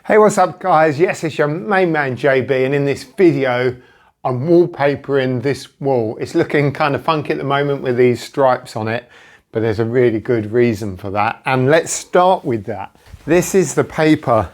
Hey, what's up guys? Yes, it's your main man JB, and in this video I'm wallpapering this wall. It's looking kind of funky at the moment with these stripes on it, but there's a really good reason for that. And let's start with that. This is the paper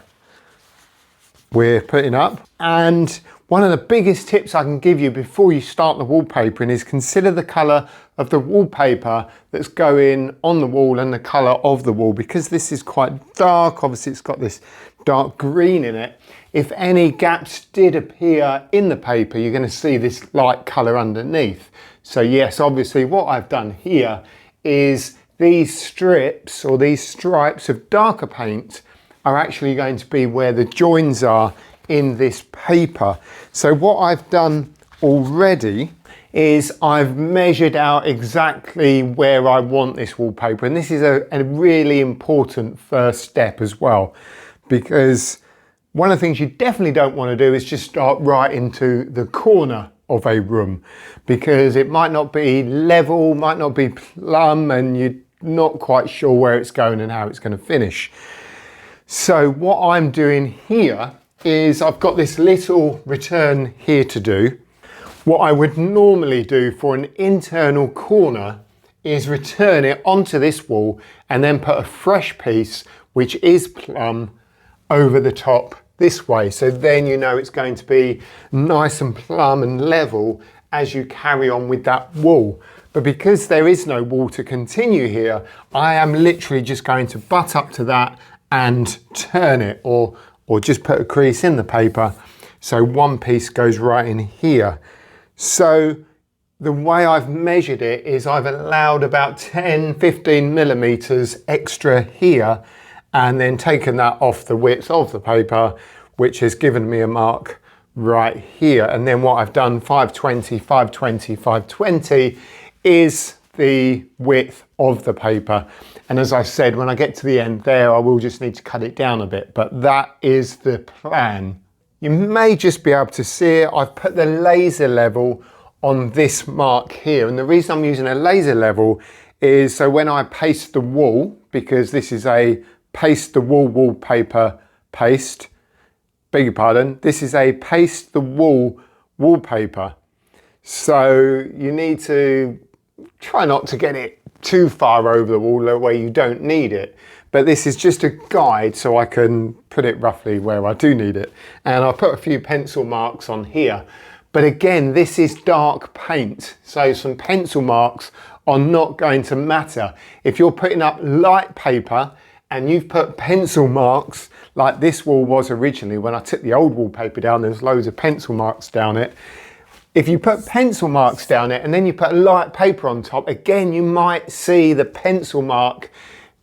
we're putting up, and one of the biggest tips I can give you before you start the wallpapering is consider the colour of the wallpaper that's going on the wall and the colour of the wall, because this is quite dark. Obviously it's got this dark green in it. If any gaps did appear in the paper, you're going to see this light colour underneath. So yes, obviously what I've done here is these strips or these stripes of darker paint are actually going to be where the joins are in this paper. So what I've done already is I've measured out exactly where I want this wallpaper, and this is a really important first step as well, because one of the things you definitely don't want to do is just start right into the corner of a room, because it might not be level, might not be plumb, and you're not quite sure where it's going and how it's going to finish. So what I'm doing here is I've got this little return here to do. What I would normally do for an internal corner is return it onto this wall and then put a fresh piece, which is plumb, over the top this way. So then you know it's going to be nice and plumb and level as you carry on with that wall. But because there is no wall to continue here, I am literally just going to butt up to that and turn it, or just put a crease in the paper so one piece goes right in here. So the way I've measured it is I've allowed about 10-15 millimeters extra here, and then taken that off the width of the paper, which has given me a mark right here. And then what I've done, 520, 520, 520 is the width of the paper. And as I said, when I get to the end there, I will just need to cut it down a bit, but that is the plan. You may just be able to see it. I've put the laser level on this mark here, and the reason I'm using a laser level is so when I paste the wall, because this is a paste the wall wallpaper paste, beg your pardon, this is a paste the wall wallpaper. So you need to try not to get it too far over the wall where you don't need it. But this is just a guide so I can put it roughly where I do need it. And I'll put a few pencil marks on here. But again, this is dark paint, so some pencil marks are not going to matter. If you're putting up light paper and you've put pencil marks like this wall was originally, when I took the old wallpaper down, there's loads of pencil marks down it. If you put pencil marks down it and then you put light paper on top, again, you might see the pencil mark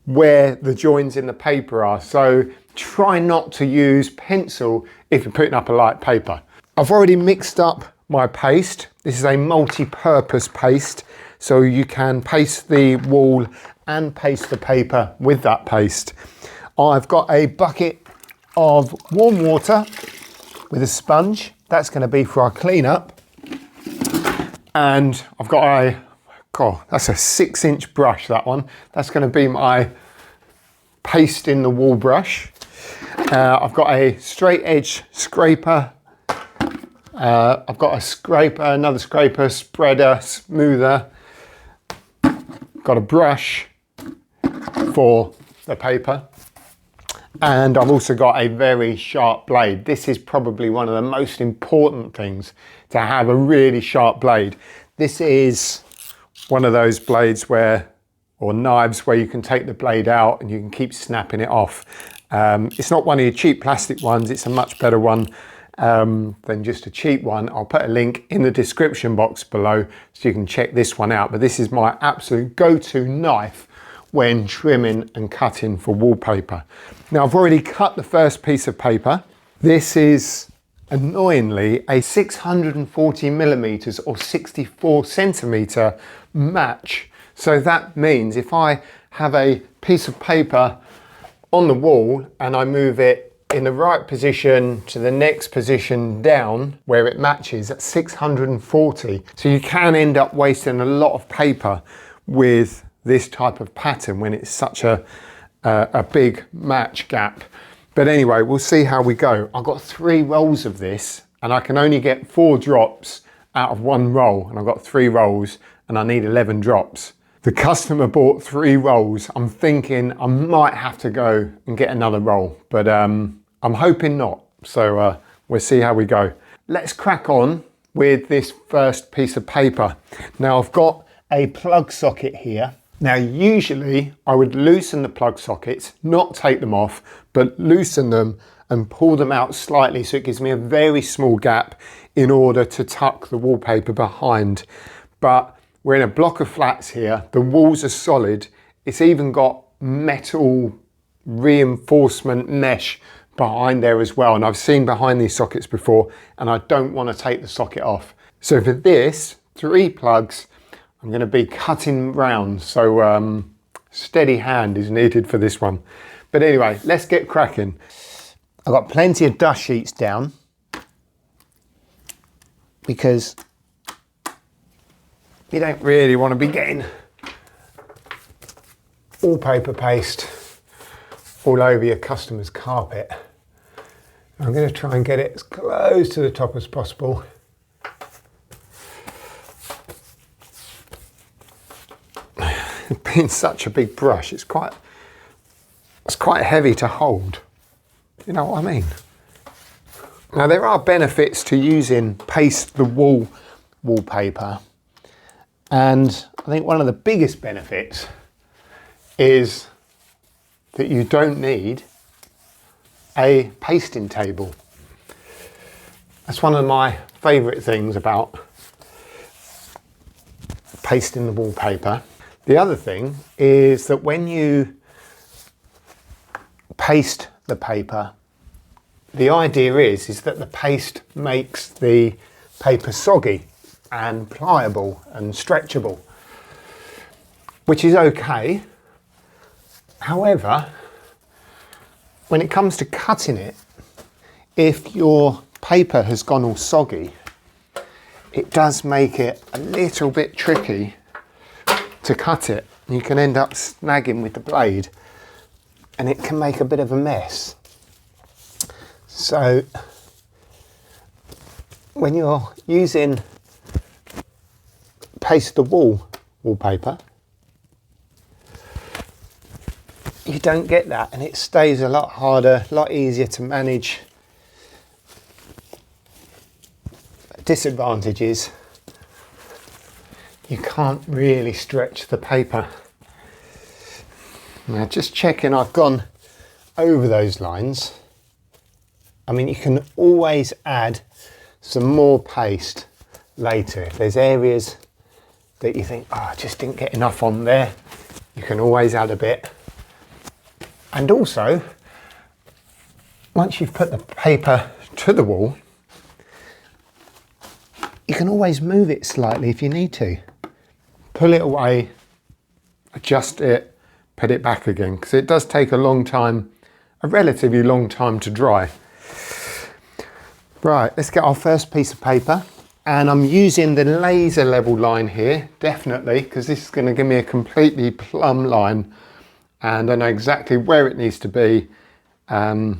where the joins in the paper are. So try not to use pencil if you're putting up a light paper. I've already mixed up my paste. This is a multi-purpose paste, so you can paste the wall and paste the paper with that paste. I've got a bucket of warm water with a sponge. That's going to be for our cleanup. And I've got that's a 6-inch brush, that one. That's going to be my paste in the wall brush. I've got a straight edge scraper. I've got a scraper, another scraper, spreader, smoother. Got a brush for the paper. And I've also got a very sharp blade. This is probably one of the most important things, to have a really sharp blade. This is one of those blades where, or knives where you can take the blade out and you can keep snapping it off. It's not one of your cheap plastic ones. It's a much better one than just a cheap one. I'll put a link in the description box below so you can check this one out. But this is my absolute go-to knife when trimming and cutting for wallpaper. Now I've already cut the first piece of paper. This is annoyingly a 640 millimeters or 64 centimeter match. So that means if I have a piece of paper on the wall and I move it in the right position to the next position down where it matches, at 640. So you can end up wasting a lot of paper with this type of pattern when it's such a big match gap. But anyway, we'll see how we go. I've got 3 rolls of this and I can only get 4 drops out of 1 roll, and I've got 3 rolls and I need 11 drops. The customer bought 3 rolls. I'm thinking I might have to go and get another roll, but I'm hoping not. So we'll see how we go. Let's crack on with this first piece of paper. Now I've got a plug socket here. Now usually I would loosen the plug sockets, not take them off, but loosen them and pull them out slightly so it gives me a very small gap in order to tuck the wallpaper behind. But we're in a block of flats here, the walls are solid, it's even got metal reinforcement mesh behind there as well, and I've seen behind these sockets before and I don't want to take the socket off. So for this, 3 plugs, I'm going to be cutting round, so steady hand is needed for this one. But anyway, let's get cracking. I've got plenty of dust sheets down because you don't really want to be getting wallpaper paste all over your customer's carpet. I'm going to try and get it as close to the top as possible. Being such a big brush, it's quite heavy to hold. You know what I mean? Now there are benefits to using paste the wall wallpaper, and I think one of the biggest benefits is that you don't need a pasting table. That's one of my favourite things about pasting the wallpaper. The other thing is that when you paste the paper, the idea is that the paste makes the paper soggy and pliable and stretchable, which is okay. However, when it comes to cutting it, if your paper has gone all soggy, it does make it a little bit tricky to cut it. You can end up snagging with the blade and it can make a bit of a mess. So when you're using paste the wall wallpaper, you don't get that, and it stays a lot harder, a lot easier to manage. Disadvantage is you can't really stretch the paper. Now just checking I've gone over those lines. I mean, you can always add some more paste later. If there's areas that you think, oh, I just didn't get enough on there, you can always add a bit. And also, once you've put the paper to the wall, you can always move it slightly if you need to. Pull it away, adjust it, put it back again, because it does take a long time, a relatively long time to dry. Right, let's get our first piece of paper, and I'm using the laser level line here, definitely, because this is going to give me a completely plumb line, and I know exactly where it needs to be. And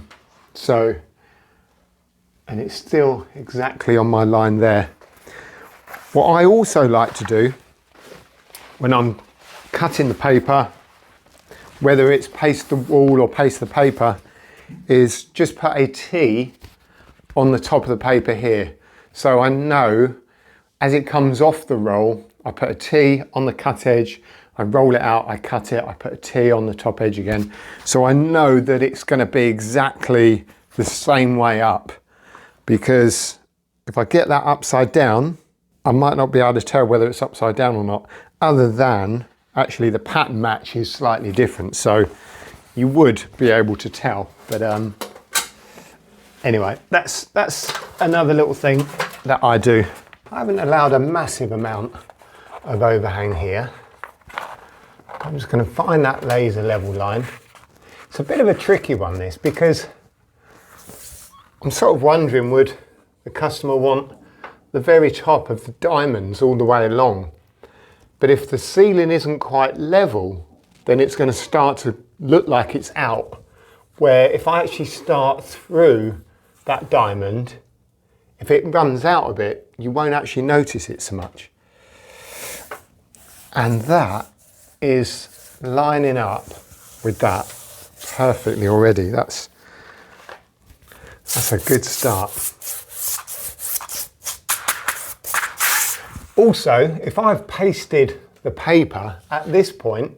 it's still exactly on my line there. What I also like to do when I'm cutting the paper, whether it's paste the wall or paste the paper, is just put a T on the top of the paper here. So I know as it comes off the roll, I put a T on the cut edge, I roll it out, I cut it, I put a T on the top edge again. So I know that it's going to be exactly the same way up, because if I get that upside down, I might not be able to tell whether it's upside down or not, other than actually the pattern match is slightly different. So you would be able to tell, but anyway, that's another little thing that I do. I haven't allowed a massive amount of overhang here. I'm just going to find that laser level line. It's a bit of a tricky one, this, because I'm sort of wondering, would the customer want the very top of the diamonds all the way along? But if the ceiling isn't quite level, then it's going to start to look like it's out where if I actually start through that diamond, if it runs out a bit, you won't actually notice it so much. And that is lining up with that perfectly already. That's a good start. Also, if I've pasted the paper at this point,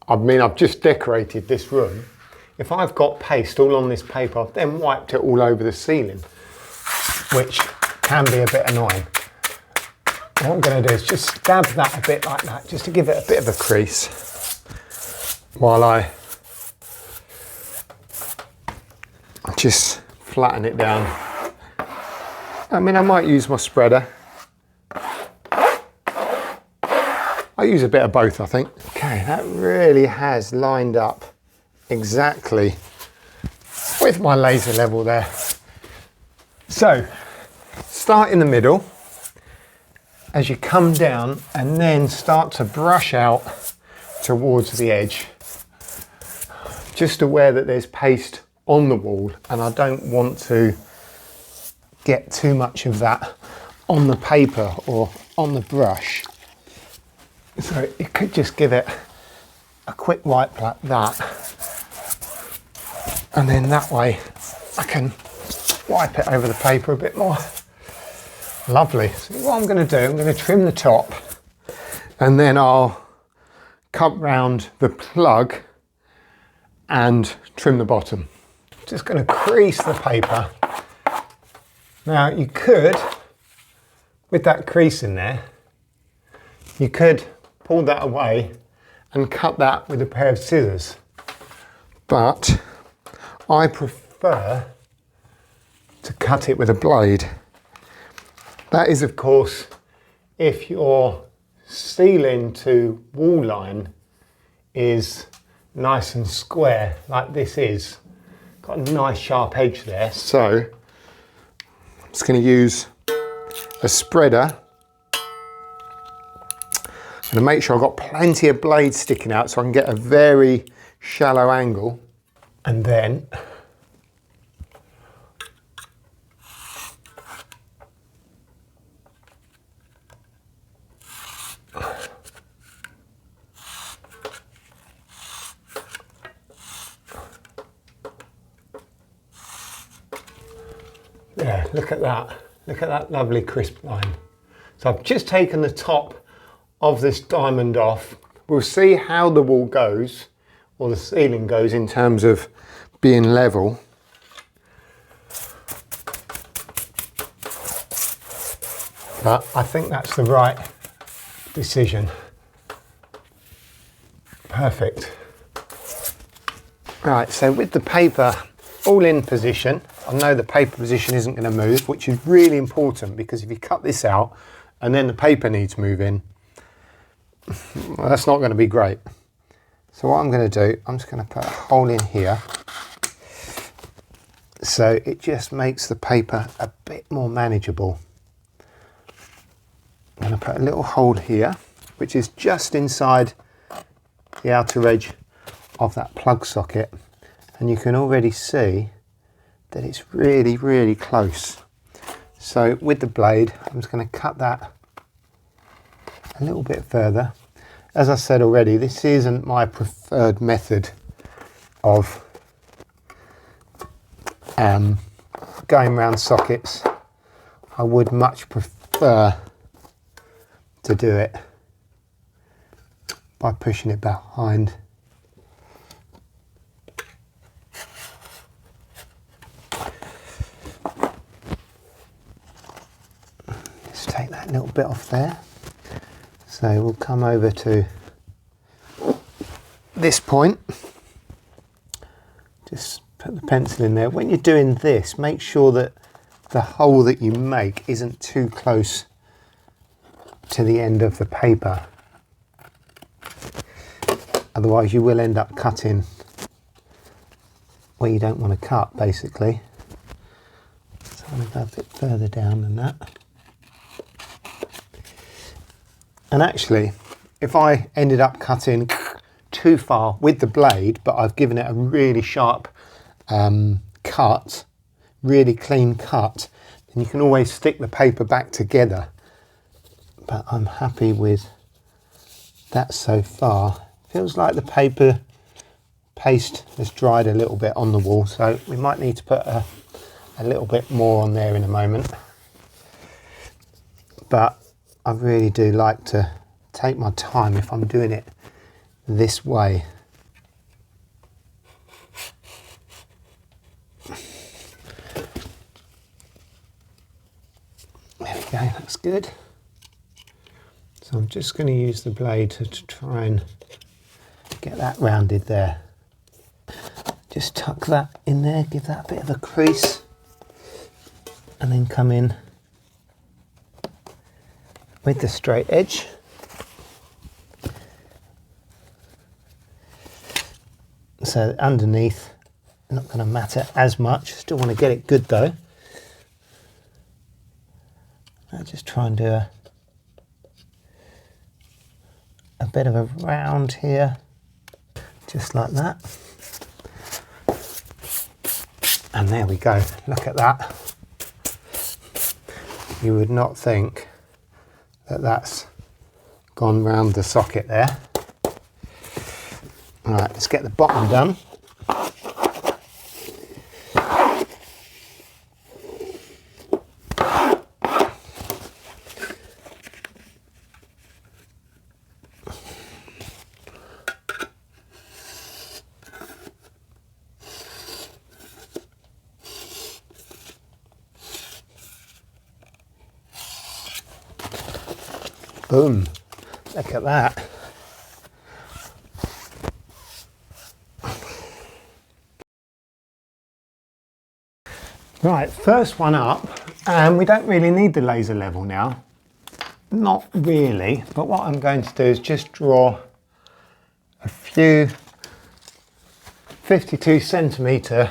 I mean, I've just decorated this room. If I've got paste all on this paper, I've then wiped it all over the ceiling, which can be a bit annoying. What I'm going to do is just dab that a bit like that, just to give it a bit of a crease, while I just flatten it down. I mean, I might use my spreader. I use a bit of both, I think. Okay, that really has lined up exactly with my laser level there. So, start in the middle as you come down and then start to brush out towards the edge. Just aware that there's paste on the wall and I don't want to get too much of that on the paper or on the brush. So you could just give it a quick wipe like that, and then that way I can wipe it over the paper a bit more. Lovely. So what I'm going to do, I'm going to trim the top and then I'll cut round the plug and trim the bottom. Just going to crease the paper. Now you could, with that crease in there, you could pull that away and cut that with a pair of scissors. But I prefer to cut it with a blade. That is, of course, if your ceiling to wall line is nice and square like this is. Got a nice sharp edge there. So I'm just going to use a spreader. I'm going to make sure I've got plenty of blades sticking out so I can get a very shallow angle. And then yeah, look at that. Look at that lovely crisp line. So I've just taken the top of this diamond off. We'll see how the wall goes, or the ceiling goes, in terms of being level. But I think that's the right decision. Perfect. Right, so with the paper all in position, I know the paper position isn't going to move, which is really important, because if you cut this out and then the paper needs moving, well, that's not going to be great. So what I'm going to do, I'm just going to put a hole in here so it just makes the paper a bit more manageable. I'm going to put a little hole here, which is just inside the outer edge of that plug socket, and you can already see that it's really, really close. So with the blade, I'm just going to cut that a little bit further. As I said already, this isn't my preferred method of going around sockets. I would much prefer to do it by pushing it behind. Let's take that little bit off there. So we'll come over to this point. Just put the pencil in there. When you're doing this, make sure that the hole that you make isn't too close to the end of the paper. Otherwise you will end up cutting where you don't want to cut, basically. So I'm going to go a bit further down than that. And actually, if I ended up cutting too far with the blade, but I've given it a really sharp cut, really clean cut, then you can always stick the paper back together. But I'm happy with that so far. Feels like the paper paste has dried a little bit on the wall, so we might need to put a little bit more on there in a moment. But I really do like to take my time if I'm doing it this way. There we go, that's good. So I'm just going to use the blade to try and get that rounded there. Just tuck that in there, give that a bit of a crease, and then come in with the straight edge. So underneath, not going to matter as much. Still want to get it good though. I'll just try and do a bit of a round here, just like that. And there we go, look at that. You would not think that that's gone round the socket there. All right, let's get the bottom done. Boom, look at that. Right, first one up, and we don't really need the laser level now. Not really, but what I'm going to do is just draw a few 52 centimetre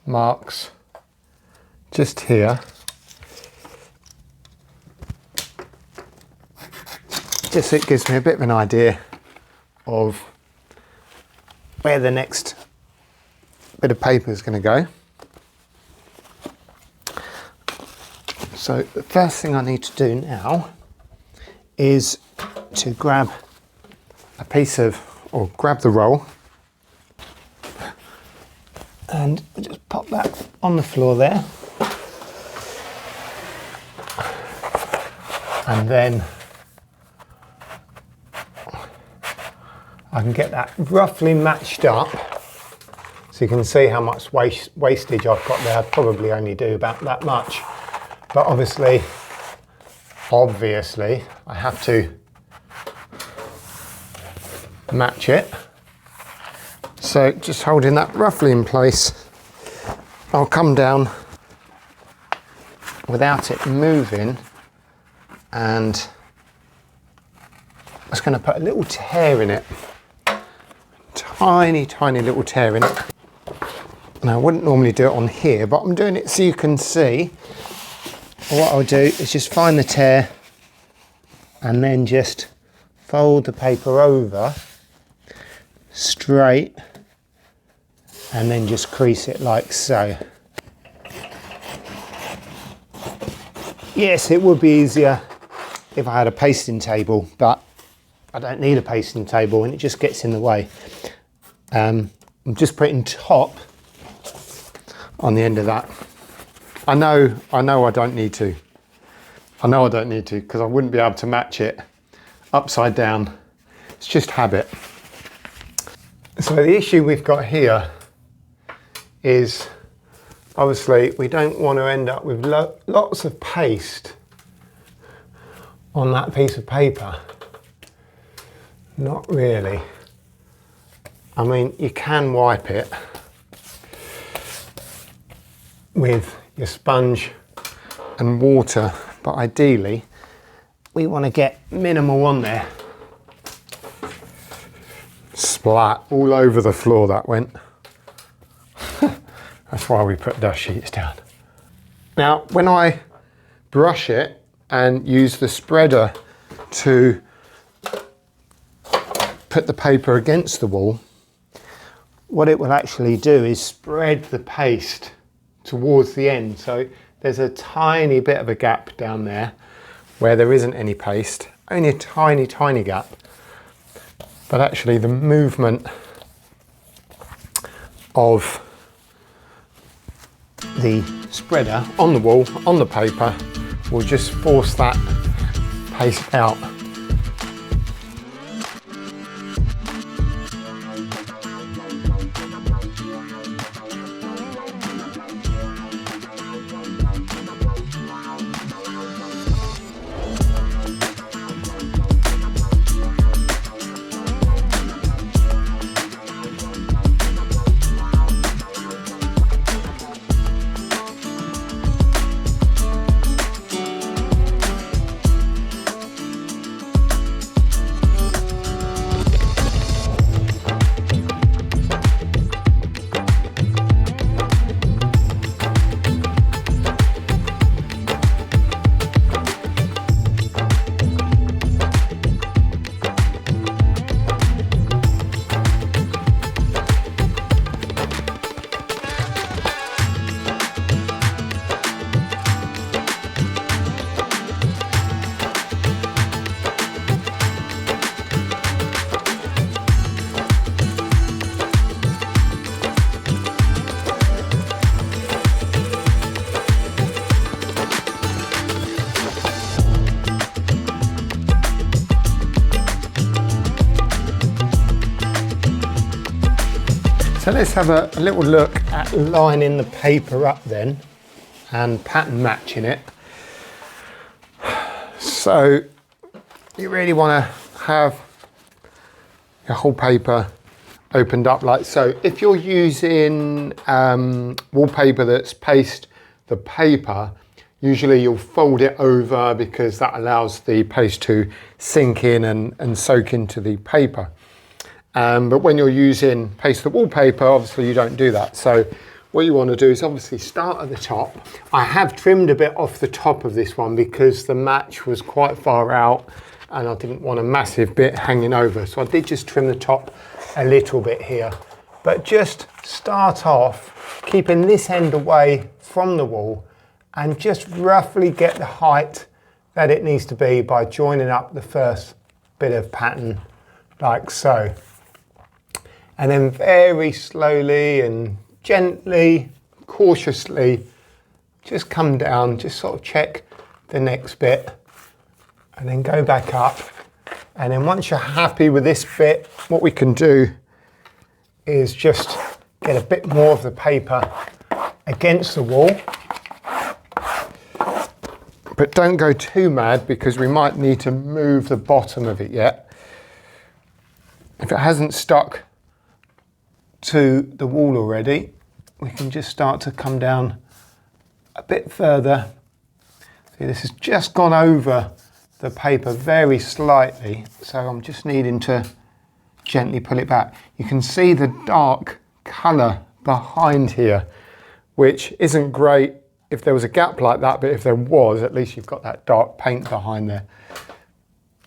marks just here. Just so it gives me a bit of an idea of where the next bit of paper is going to go. So the first thing I need to do now is to grab a piece of, or grab the roll, and just pop that on the floor there. And then I can get that roughly matched up, so you can see how much wastage I've got there. I'd probably only do about that much, but obviously I have to match it. So just holding that roughly in place, I'll come down without it moving, and I'm just going to put a little tear in it. Tiny little tear in it. Now I wouldn't normally do it on here, but I'm doing it so you can see. What I'll do is just find the tear and then just fold the paper over straight and then just crease it like so. Yes, it would be easier if I had a pasting table, but I don't need a pasting table and it just gets in the way. I'm just putting top on the end of that. I know I don't need to. I know I don't need to because I wouldn't be able to match it upside down. It's just habit. So the issue we've got here is obviously we don't want to end up with lots of paste on that piece of paper. Not really. I mean, you can wipe it with your sponge and water, but ideally we want to get minimal on there. Splat all over the floor that went. That's why we put dust sheets down. Now when I brush it and use the spreader to put the paper against the wall, what it will actually do is spread the paste towards the end. So there's a tiny bit of a gap down there where there isn't any paste, only a tiny, tiny gap. But actually the movement of the spreader on the wall, on the paper, will just force that paste out. So let's have a little look at lining the paper up then and pattern matching it. So you really want to have your whole paper opened up like so. If you're using wallpaper that's paste the paper, usually you'll fold it over because that allows the paste to sink in and soak into the paper. But when you're using paste the wallpaper, obviously you don't do that. So what you want to do is obviously start at the top. I have trimmed a bit off the top of this one because the match was quite far out and I didn't want a massive bit hanging over. So I did just trim the top a little bit here. But just start off keeping this end away from the wall and just roughly get the height that it needs to be by joining up the first bit of pattern like so. And then very slowly and gently, cautiously, just come down, just sort of check the next bit and then go back up. And then once you're happy with this bit, what we can do is just get a bit more of the paper against the wall. But don't go too mad because we might need to move the bottom of it yet. If it hasn't stuck to the wall already, we can just start to come down a bit further. See, this has just gone over the paper very slightly, so I'm just needing to gently pull it back. You can see the dark colour behind here, which isn't great if there was a gap like that, but if there was, at least you've got that dark paint behind there.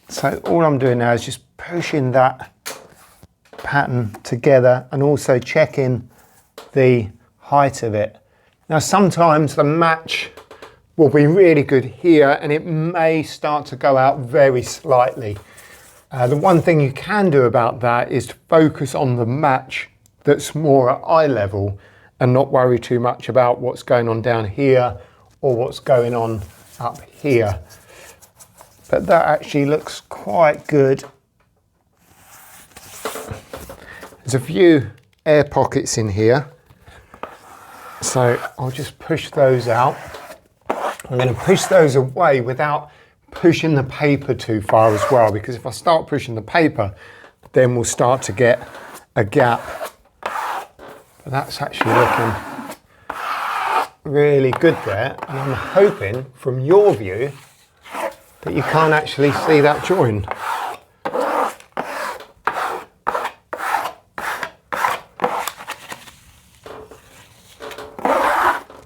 So all I'm doing now is just pushing that pattern together and also checking the height of it. Now sometimes the match will be really good here and it may start to go out very slightly. The one thing you can do about that is to focus on the match that's more at eye level and not worry too much about what's going on down here or what's going on up here. But that actually looks quite good. There's a few air pockets in here, so I'll just push those out. I'm going to push those away without pushing the paper too far as well, because if I start pushing the paper, then we'll start to get a gap. But that's actually looking really good there, and I'm hoping from your view that you can't actually see that join.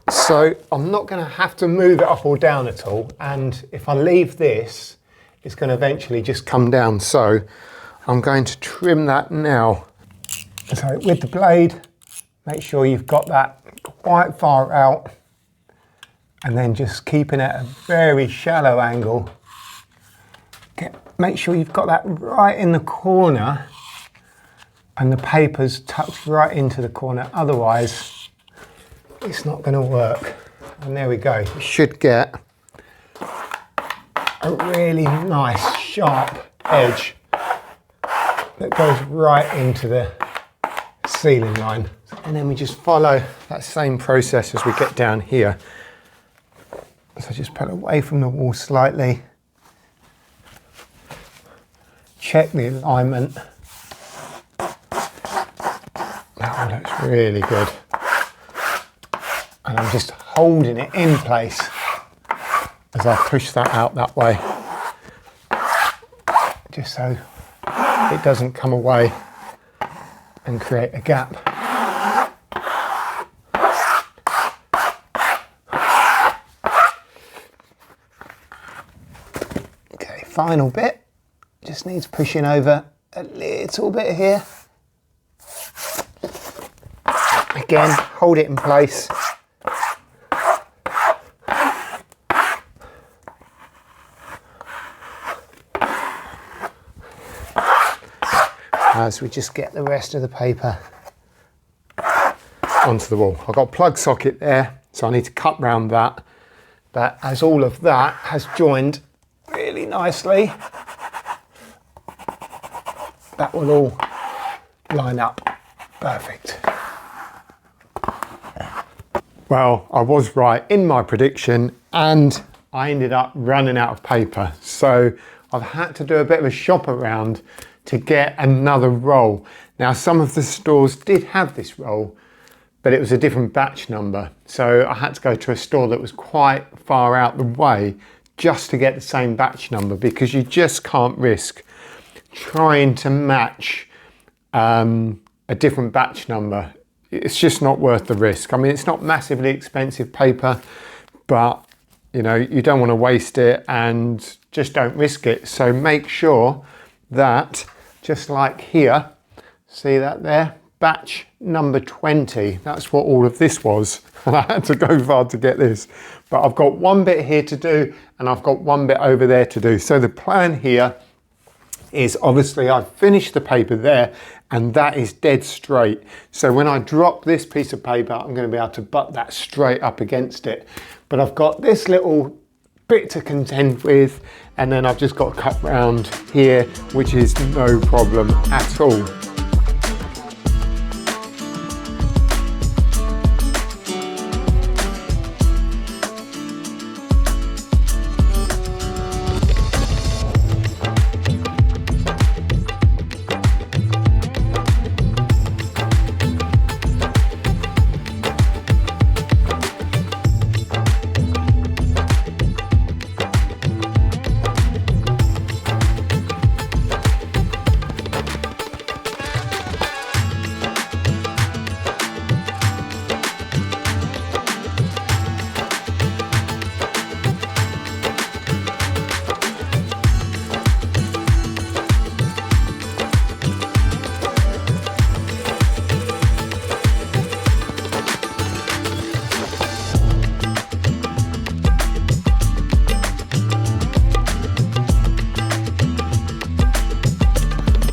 So I'm not going to have to move it up or down at all, and if I leave this, it's going to eventually just come down. So I'm going to trim that now. So with the blade, make sure you've got that quite far out, and then just keeping it at a very shallow angle. Make sure you've got that right in the corner and the paper's tucked right into the corner, otherwise it's not going to work. And there we go. You should get a really nice sharp edge that goes right into the ceiling line. And then we just follow that same process as we get down here. So just pull away from the wall slightly. Check the alignment. That one looks really good. And I'm just holding it in place as I push that out that way, just so it doesn't come away and create a gap. Okay, final bit. Just needs pushing over a little bit here. Again, hold it in place. As we just get the rest of the paper onto the wall. I've got a plug socket there, so I need to cut round that. But as all of that has joined really nicely, that will all line up perfect. Well, I was right in my prediction, and I ended up running out of paper. So I've had to do a bit of a shop around to get another roll. Now, some of the stores did have this roll, but it was a different batch number. So I had to go to a store that was quite far out the way just to get the same batch number, because you just can't risk trying to match a different batch number. It's just not worth the risk. I mean, it's not massively expensive paper, but you know, you don't want to waste it, and just don't risk it. So make sure that, just like here, see that there? Batch number 20, that's what all of this was. And I had to go far to get this. But I've got one bit here to do, and I've got one bit over there to do. So the plan here is, obviously I've finished the paper there, and that is dead straight. So when I drop this piece of paper, I'm going to be able to butt that straight up against it. But I've got this little bit to contend with, and then I've just got to cut round here, which is no problem at all.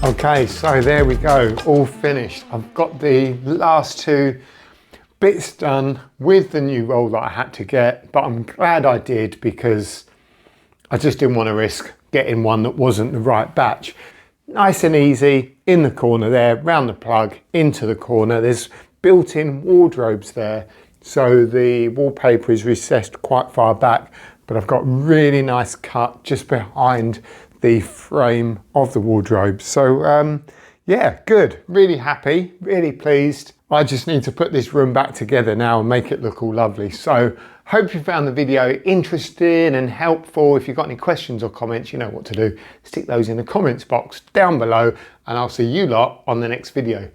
Okay, so there we go, all finished. I've got the last two bits done with the new roll that I had to get, but I'm glad I did, because I just didn't want to risk getting one that wasn't the right batch. Nice and easy, in the corner there, round the plug, into the corner. There's built-in wardrobes there, so the wallpaper is recessed quite far back, but I've got really nice cut just behind the frame of the wardrobe. So yeah, good, really happy, really pleased. I just need to put this room back together now and make it look all lovely. So hope you found the video interesting and helpful. If you've got any questions or comments, you know what to do. Stick those in the comments box down below, and I'll see you lot on the next video.